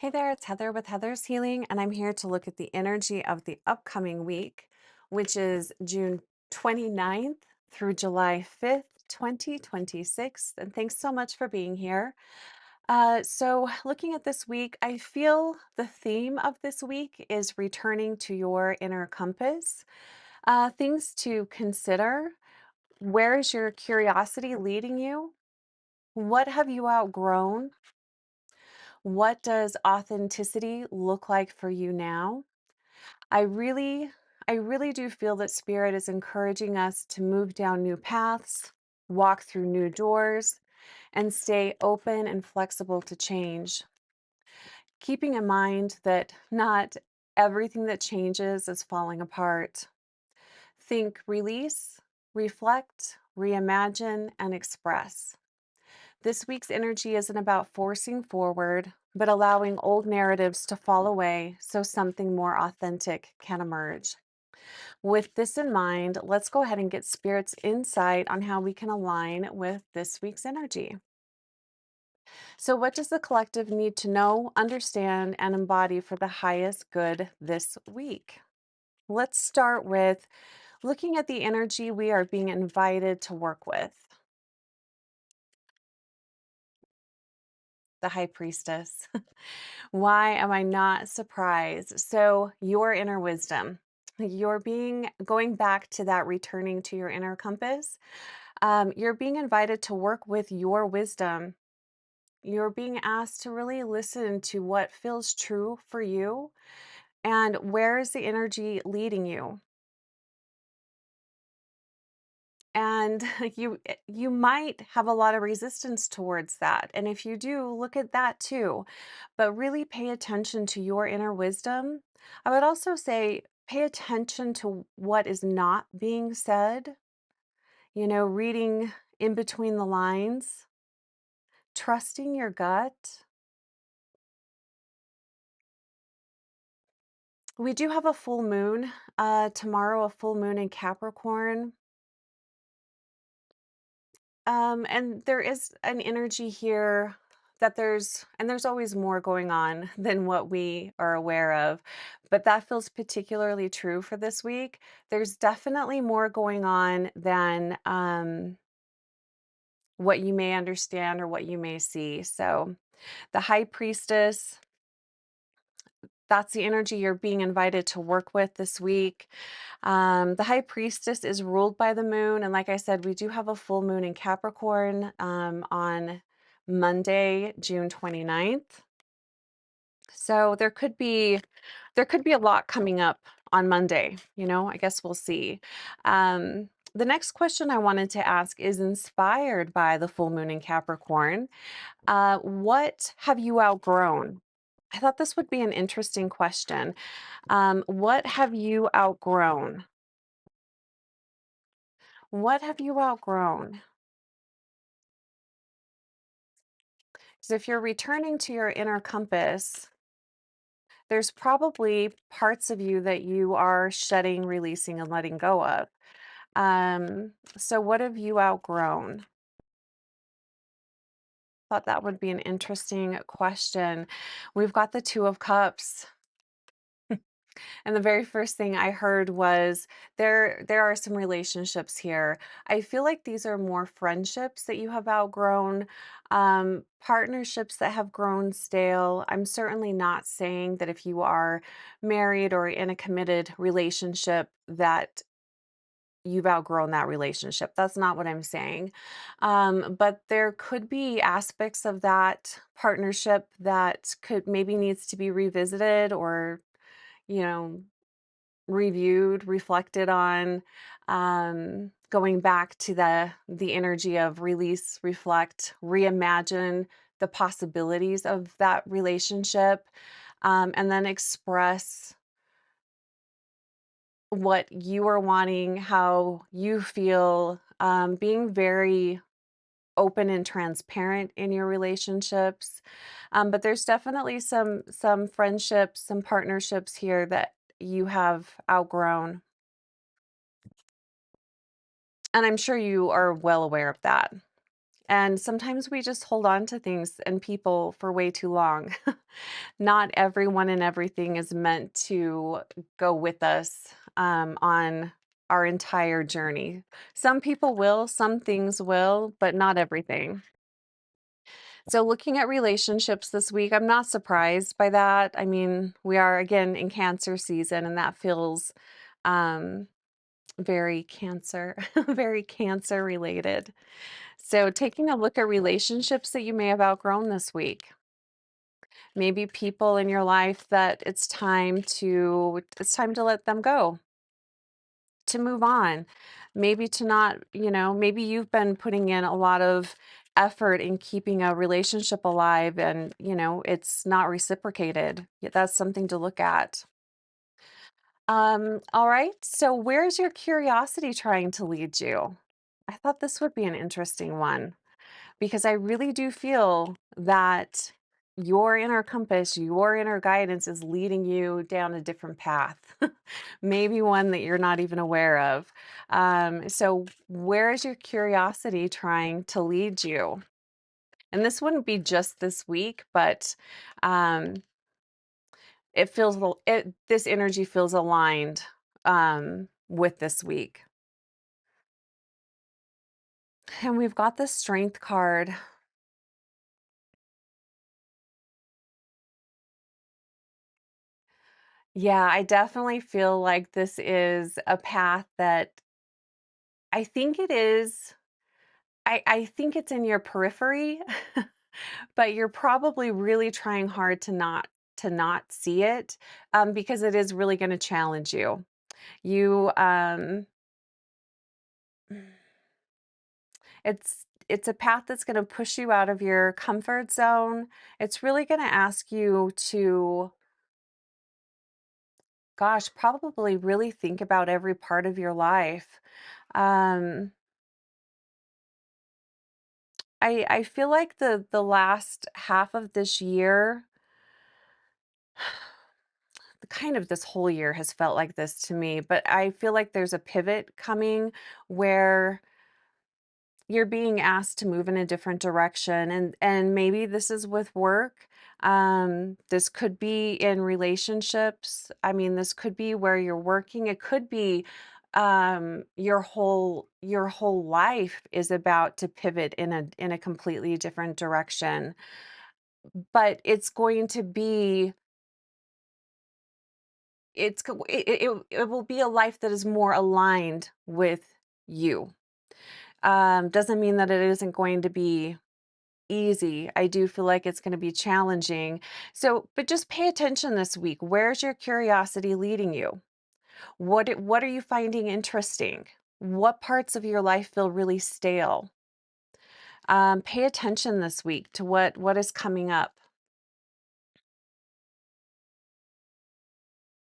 Hey there, it's Heather with Heather's Healing, and I'm here to look at the energy of the upcoming week, which is June 29th through July 5th, 2026. And thanks so much for being here. Looking at this week, I feel the theme of this week is returning to your inner compass. Things to consider. Where is your curiosity leading you? What have you outgrown? What does authenticity look like for you now? I really, I really do feel that Spirit is encouraging us to move down new paths, walk through new doors, and stay open and flexible to change. Keeping in mind that not everything that changes is falling apart. Think release, reflect, reimagine, and express. This week's energy isn't about forcing forward, but allowing old narratives to fall away so something more authentic can emerge. With this in mind, let's go ahead and get Spirit's insight on how we can align with this week's energy. So, what does the collective need to know, understand, and embody for the highest good this week? Let's start with looking at the energy we are being invited to work with. The High Priestess. Why am I not surprised? So, your inner wisdom. You're being going back to that returning to your inner compass. You're being invited to work with your wisdom. You're being asked to really listen to what feels true for you and where is the energy leading you. And you might have a lot of resistance towards that. And if you do, look at that too. But really pay attention to your inner wisdom. I would also say pay attention to what is not being said, reading in between the lines, trusting your gut. We do have a full moon tomorrow, a full moon in Capricorn. And there is an energy here that there's always more going on than what we are aware of, but that feels particularly true for this week. There's definitely more going on than what you may understand or what you may see. So, the High Priestess, that's the energy you're being invited to work with this week. The High Priestess is ruled by the moon. And like I said, we do have a full moon in Capricorn on Monday, June 29th. So there could be a lot coming up on Monday, I guess we'll see. The next question I wanted to ask is inspired by the full moon in Capricorn. What have you outgrown? I thought this would be an interesting question. What have you outgrown? What have you outgrown? Because if you're returning to your inner compass, there's probably parts of you that you are shedding, releasing, and letting go of. So what have you outgrown? Thought that would be an interesting question. We've got the Two of Cups. And the very first thing I heard was there are some relationships here. I feel like these are more friendships that you have outgrown, partnerships that have grown stale. I'm certainly not saying that if you are married or in a committed relationship that you've outgrown that relationship. That's not what I'm saying. But there could be aspects of that partnership that could maybe needs to be revisited or you know reviewed, reflected on, going back to the energy of release, reflect, reimagine the possibilities of that relationship, and then express what you are wanting, how you feel, being very open and transparent in your relationships. But there's definitely some friendships, some partnerships here that you have outgrown. And I'm sure you are well aware of that. And sometimes we just hold on to things and people for way too long. Not everyone and everything is meant to go with us on our entire journey. Some people will, some things will, but not everything. So, looking at relationships this week, I'm not surprised by that. I mean, we are again in Cancer season, and that feels um, very Cancer, very Cancer related. So, taking a look at relationships that you may have outgrown this week. Maybe people in your life that it's time to let them go, to move on. Maybe to not, maybe you've been putting in a lot of effort in keeping a relationship alive and, it's not reciprocated. That's something to look at. All right. So where's your curiosity trying to lead you? I thought this would be an interesting one because I really do feel that your inner compass, your inner guidance is leading you down a different path, maybe one that you're not even aware of. So, where is your curiosity trying to lead you? And this wouldn't be just this week, but um, this energy feels aligned with this week. And we've got the Strength card. Yeah, I definitely feel like this is a path that I think it is. I think it's in your periphery, but you're probably really trying hard to not see it because it is really going to challenge you. You it's a path that's going to push you out of your comfort zone. It's really going to ask you to, gosh, probably really think about every part of your life. Um, I feel like the last half of this year, kind of this whole year has felt like this to me, but I feel like there's a pivot coming where you're being asked to move in a different direction, and maybe this is with work. This could be in relationships. I mean, this could be where you're working. It could be your whole life is about to pivot in a completely different direction. But it's going to be it will be a life that is more aligned with you. Doesn't mean that it isn't going to be easy. I do feel like it's going to be challenging. So, but just pay attention this week. Where's your curiosity leading you? What are you finding interesting? What parts of your life feel really stale? Pay attention this week to what is coming up.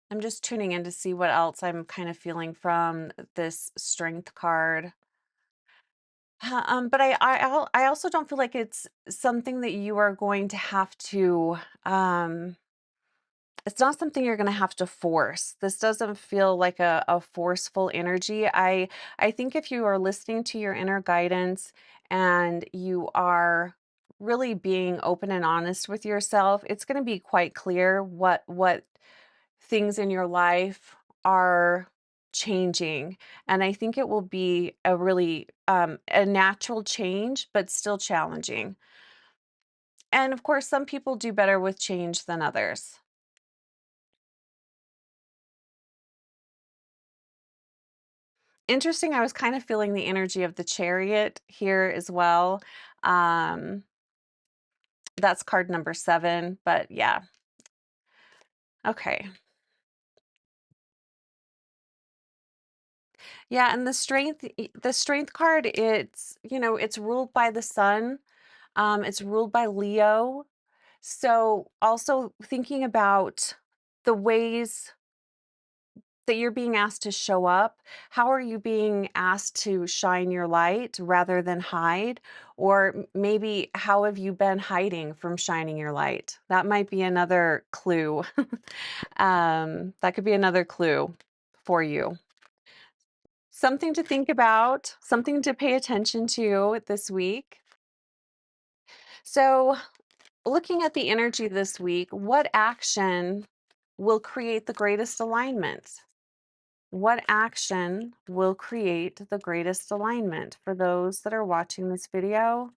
I'm just tuning in to see what else I'm kind of feeling from this strength card. But I also don't feel like it's something that you are going to have to. It's not something you're going to have to force. This doesn't feel like a forceful energy. I think if you are listening to your inner guidance and you are really being open and honest with yourself, it's going to be quite clear what things in your life are changing. And I think it will be a really a natural change, but still challenging. And of course, some people do better with change than others. Interesting, I was kind of feeling the energy of the Chariot here as well. Um, that's card number 7, but yeah. Okay. Yeah, and the strength card, it's ruled by the sun. It's ruled by Leo. So also thinking about the ways that you're being asked to show up. How are you being asked to shine your light rather than hide? Or maybe how have you been hiding from shining your light? That might be another clue. That could be another clue for you. Something to think about, something to pay attention to this week. So, looking at the energy this week, what action will create the greatest alignment? What action will create the greatest alignment for those that are watching this video?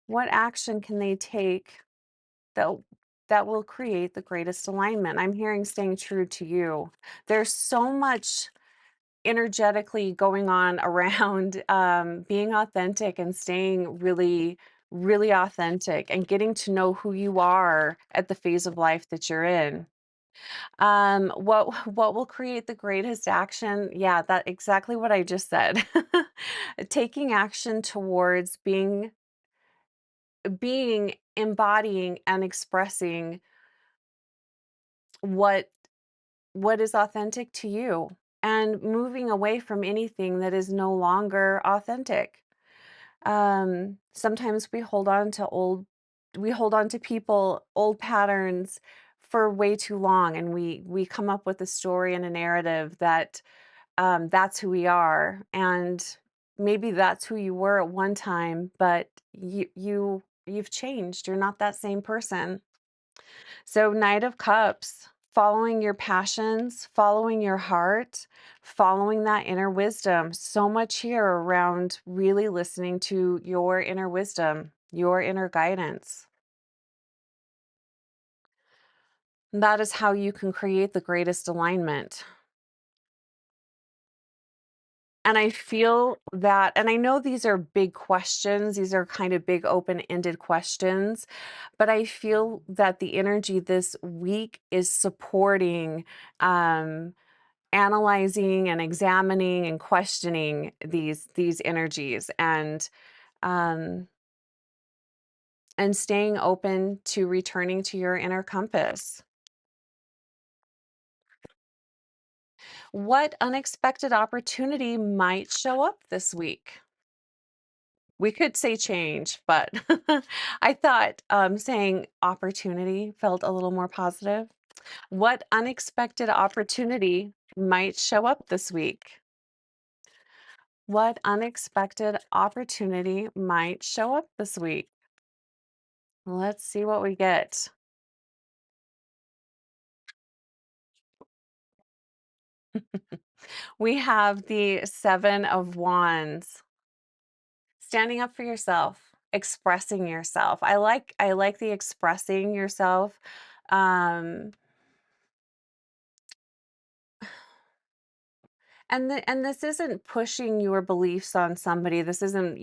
What action can they take that that will create the greatest alignment? I'm hearing staying true to you. There's so much energetically going on around being authentic and staying really authentic and getting to know who you are at the phase of life that you're in. What will create the greatest action? Yeah, that exactly what I just said. Taking action towards being embodying and expressing what what is authentic to you and moving away from anything that is no longer authentic. Sometimes we hold on to people, old patterns for way too long, and we come up with a story and a narrative that that's who we are, and maybe that's who you were at one time, but you've changed. You're not that same person. So, Knight of Cups, following your passions, following your heart, following that inner wisdom. So much here around really listening to your inner wisdom, your inner guidance. That is how you can create the greatest alignment. And I feel that, and I know these are big questions, these are kind of big open ended questions, but I feel that the energy this week is supporting um, analyzing and examining and questioning these energies um and staying open to returning to your inner compass. What unexpected opportunity might show up this week? We could say change, but I thought saying opportunity felt a little more positive. What unexpected opportunity might show up this week? What unexpected opportunity might show up this week? Let's see what we get. We have the 7 of Wands. Standing up for yourself, expressing yourself. I like the expressing yourself. Um, and this isn't pushing your beliefs on somebody. This isn't,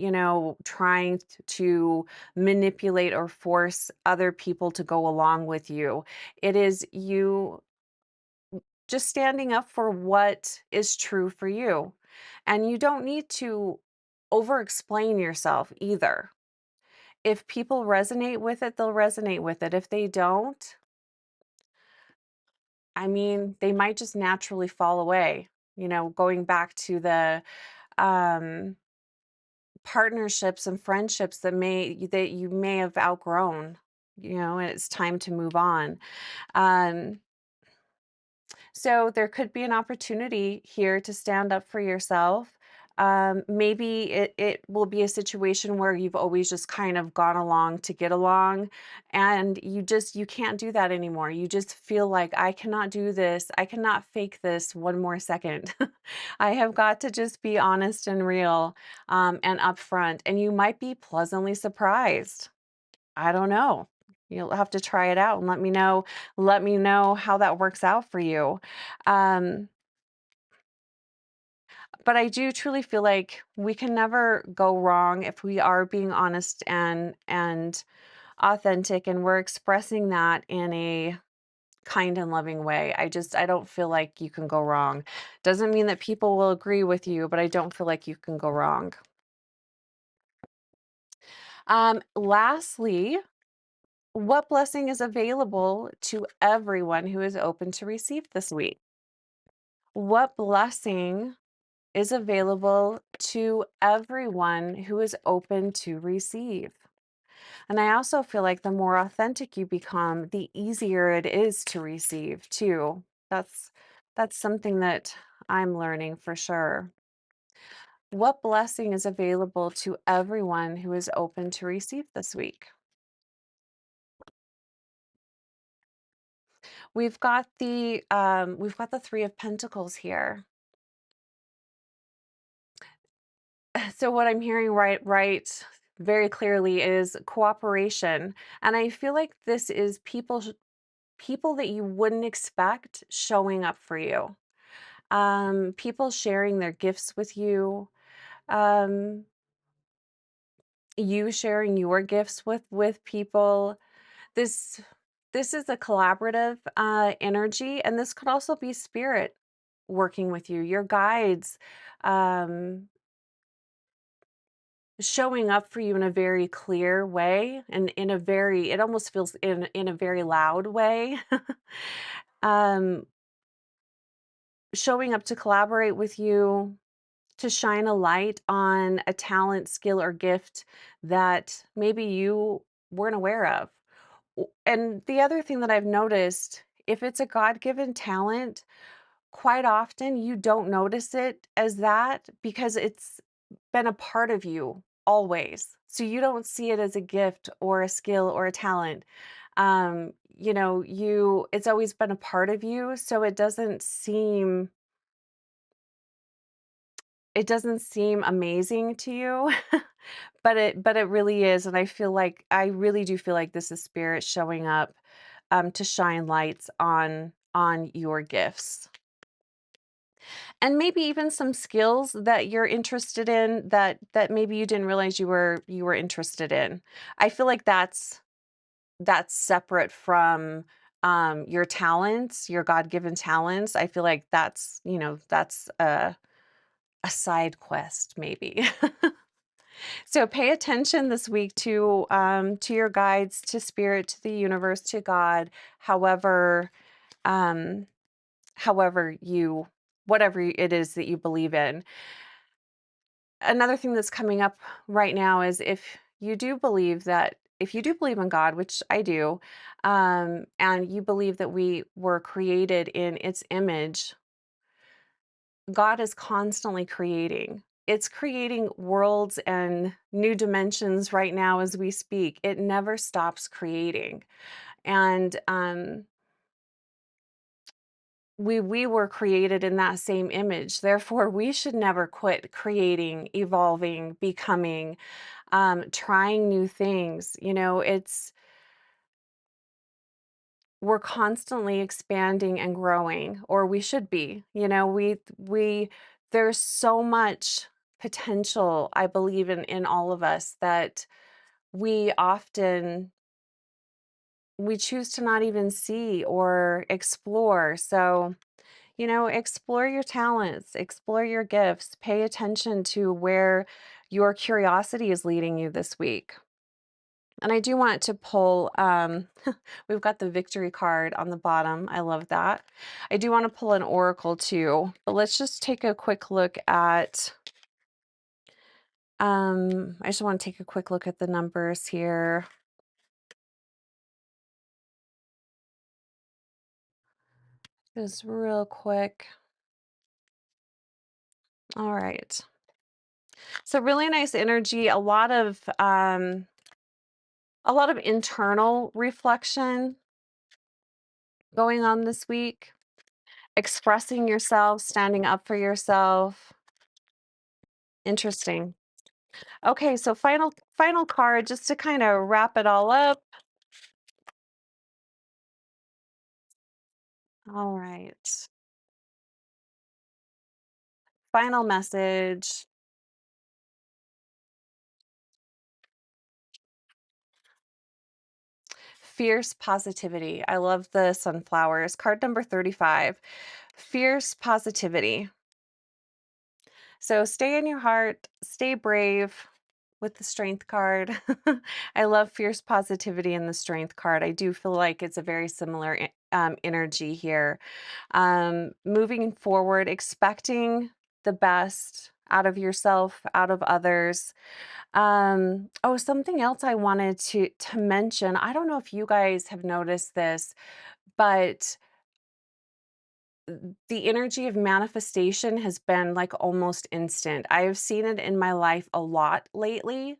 trying to manipulate or force other people to go along with you. It is you just standing up for what is true for you. And you don't need to over explain yourself either. If people resonate with it, they'll resonate with it. If they don't, I mean, they might just naturally fall away. Going back to the um, partnerships and friendships that you may have outgrown, and it's time to move on. Um, So there could be an opportunity here to stand up for yourself. Maybe it will be a situation where you've always just kind of gone along to get along, and you can't do that anymore. You just feel like I cannot do this. I cannot fake this one more second. I have got to just be honest and real and upfront, and you might be pleasantly surprised. I don't know. You'll have to try it out and let me know how that works out for you. Um, but I do truly feel like we can never go wrong if we are being honest and authentic, and we're expressing that in a kind and loving way. I don't feel like you can go wrong. Doesn't mean that people will agree with you, but I don't feel like you can go wrong. Lastly, what blessing is available to everyone who is open to receive this week? What blessing is available to everyone who is open to receive? And I also feel like the more authentic you become, the easier it is to receive too. That's that's something that I'm learning for sure. What blessing is available to everyone who is open to receive this week? we've got the 3 of Pentacles here. So what I'm hearing right very clearly is cooperation, and I feel like this is people that you wouldn't expect showing up for you. People sharing their gifts with you, um, you sharing your gifts with people. This this is a collaborative energy, and this could also be spirit working with you, your guides, um, showing up for you in a very clear way, and in a very it almost feels in a very loud way. um, Showing up to collaborate with you, to shine a light on a talent, skill, or gift that maybe you weren't aware of. And the other thing that I've noticed, if it's a God given talent, quite often you don't notice it as that because it's been a part of you always. So you don't see it as a gift or a skill or a talent. It's always been a part of you, so it doesn't seem amazing to you. But it really is, and I really do feel like this is spirit showing up, to shine lights on your gifts. And maybe even some skills that you're interested in that maybe you didn't realize you were interested in. I feel like that's separate from, your talents, your God-given talents. I feel like that's a side quest maybe. So pay attention this week to your guides, to spirit, to the universe, to God, however, um, however you, whatever it is that you believe in. Another thing that's coming up right now is if you do believe in God, which I do, and you believe that we were created in its image, God is constantly creating. It's creating worlds and new dimensions right now as we speak. It never stops creating. And we were created in that same image. Therefore, we should never quit creating, evolving, becoming, trying new things. We're constantly expanding and growing, or we should be. There's so much potential, I believe, in all of us that we often we choose to not even see or explore. So, explore your talents, explore your gifts, pay attention to where your curiosity is leading you this week. And I do want to pull, we've got the victory card on the bottom. I love that. I do want to pull an oracle too, but let's just take a quick look at, I just want to take a quick look at the numbers here. Just real quick. All right. So really nice energy, a lot of internal reflection going on this week, expressing yourself, standing up for yourself. Interesting. Okay, so final card just to kind of wrap it all up. All right. Final message. Fierce positivity. I love the sunflowers. Card number 35. Fierce positivity. So stay in your heart, stay brave with the strength card. I love fierce positivity in the strength card. I do feel like it's a very similar energy here. Moving forward, expecting the best out of yourself, out of others. Oh, something else I wanted to mention. I don't know if you guys have noticed this, but the energy of manifestation has been like almost instant. I have seen it in my life a lot lately,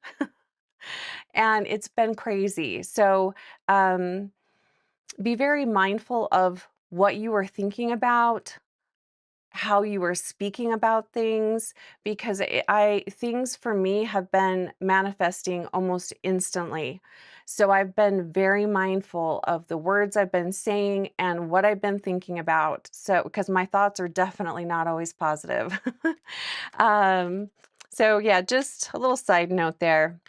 and it's been crazy. So, um, be very mindful of what you are thinking about, how you were speaking about things, because things for me have been manifesting almost instantly. So I've been very mindful of the words I've been saying and what I've been thinking about. So because my thoughts are definitely not always positive. um, so yeah, just a little side note there.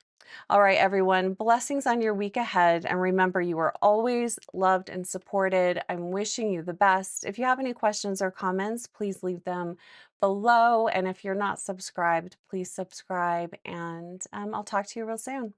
All right, everyone, blessings on your week ahead. And remember, you are always loved and supported. I'm wishing you the best. If you have any questions or comments, please leave them below. And if you're not subscribed, please subscribe. And I'll talk to you real soon.